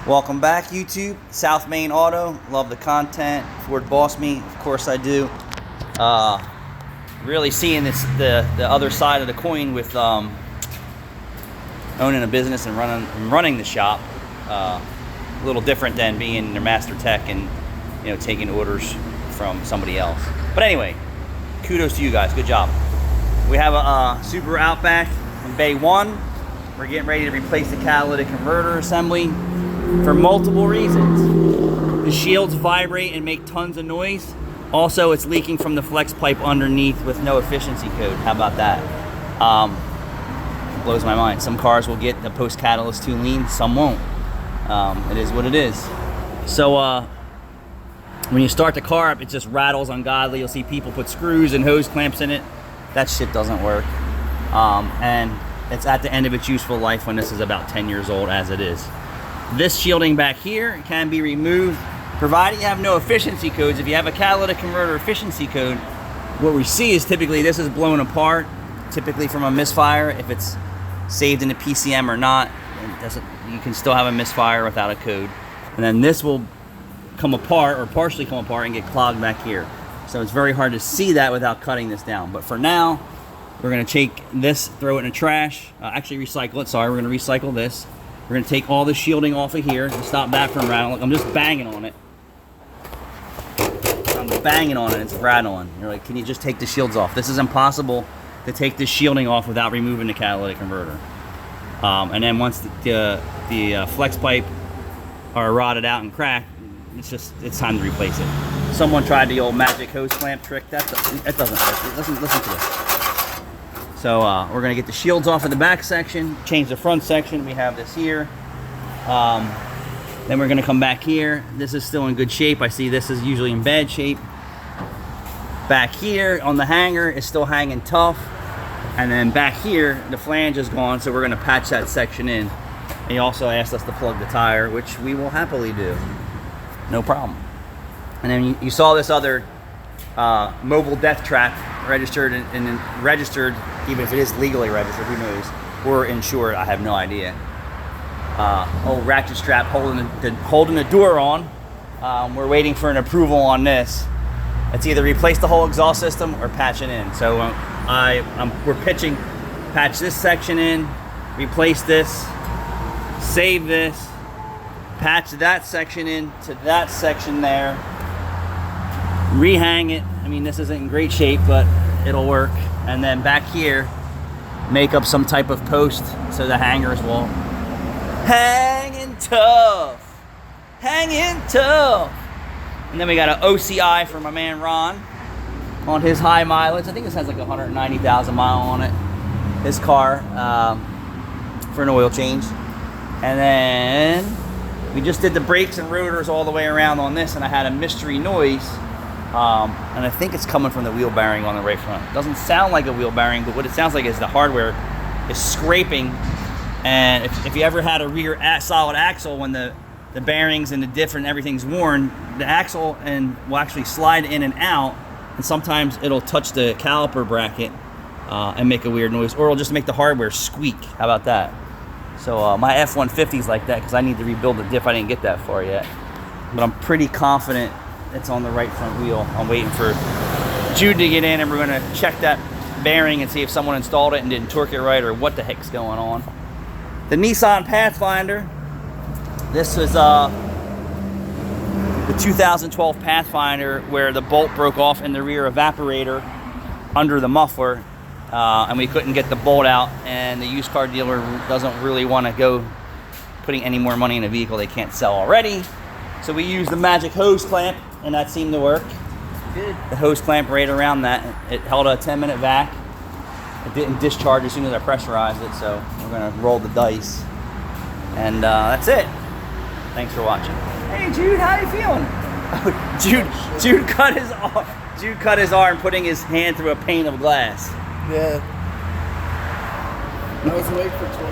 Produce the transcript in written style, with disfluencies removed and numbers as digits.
Welcome back, YouTube. South Main Auto. Love the content. Ford Boss Me, of course I do. Really seeing this the other side of the coin with owning a business and running the shop. A little different than being their master tech and taking orders from somebody else. But anyway, kudos to you guys. Good job. We have a Subaru Outback in Bay 1. We're getting ready to replace the catalytic converter assembly for multiple reasons. The shields vibrate and make tons of noise. Also, it's leaking from the flex pipe underneath with no efficiency code. How about that? It blows my mind. Some cars will get the post catalyst too lean, some won't. It is what it is. So when you start the car up, it just rattles ungodly. You'll see people put screws and hose clamps in it. That shit doesn't work. And it's at the end of its useful life when this is about 10 years old, as it is. This shielding back here can be removed, provided you have no efficiency codes. If you have a catalytic converter efficiency code, what we see is typically this is blown apart, typically from a misfire. If it's saved in a PCM or not, you can still have a misfire without a code. And then this will come apart or partially come apart and get clogged back here. So it's very hard to see that without cutting this down. But for now, we're gonna take this, throw it in the trash, actually recycle it, sorry, we're gonna recycle this. We're gonna take all the shielding off of here to stop that from rattling. I'm just banging on it. I'm banging on it, it's rattling. You're like, can you just take the shields off? This is impossible to take this shielding off without removing the catalytic converter. And then once the flex pipe are rotted out and cracked, it's time to replace it. Someone tried the old magic hose clamp trick. That doesn't work. Listen to this. So we're gonna get the shields off of the back section, change the front section. We have this here. Then we're gonna come back here. This is still in good shape. I see this is usually in bad shape. Back here on the hanger is still hanging tough. And then back here, the flange is gone, so we're gonna patch that section in. And he also asked us to plug the tire, which we will happily do. No problem. And then you saw this other mobile death trap registered and registered, even if it is legally registered, who knows, or insured, I have no idea. Old ratchet strap holding the door on. We're waiting for an approval on this. It's either replace the whole exhaust system or patch it in. So we're pitching, patch this section in, replace this, save this, patch that section in to that section there, rehang it. I mean, this isn't in great shape, but it'll work. And then back here, make up some type of post so the hangers will hanging tough. And then we got an OCI for my man Ron on his high mileage. I think this has like 190,000 miles on it. His car for an oil change. And then we just did the brakes and rotors all the way around on this, and I had a mystery noise. And I think it's coming from the wheel bearing on the right front. It doesn't sound like a wheel bearing, but what it sounds like is the hardware is scraping. And if you ever had a rear solid axle, when the bearings and the diff and everything's worn, the axle will actually slide in and out, and sometimes it'll touch the caliper bracket and make a weird noise, or it'll just make the hardware squeak. How about that? So my F-150 is like that because I need to rebuild the diff. I didn't get that far yet, but I'm pretty confident it's on the right front wheel. I'm waiting for Jude to get in, and we're gonna check that bearing and see if someone installed it and didn't torque it right, or what the heck's going on. The Nissan Pathfinder. This was the 2012 Pathfinder where the bolt broke off in the rear evaporator under the muffler, and we couldn't get the bolt out, and the used car dealer doesn't really want to go putting any more money in a vehicle they can't sell already. So we used the magic hose clamp, and that seemed to work. Good. The hose clamp right around that. It held a 10-minute vac. It didn't discharge as soon as I pressurized it, so we're gonna roll the dice. And that's it. Thanks for watching. Hey Jude, how you feeling? Oh, Jude cut his arm putting his hand through a pane of glass. Yeah. I was awake for 20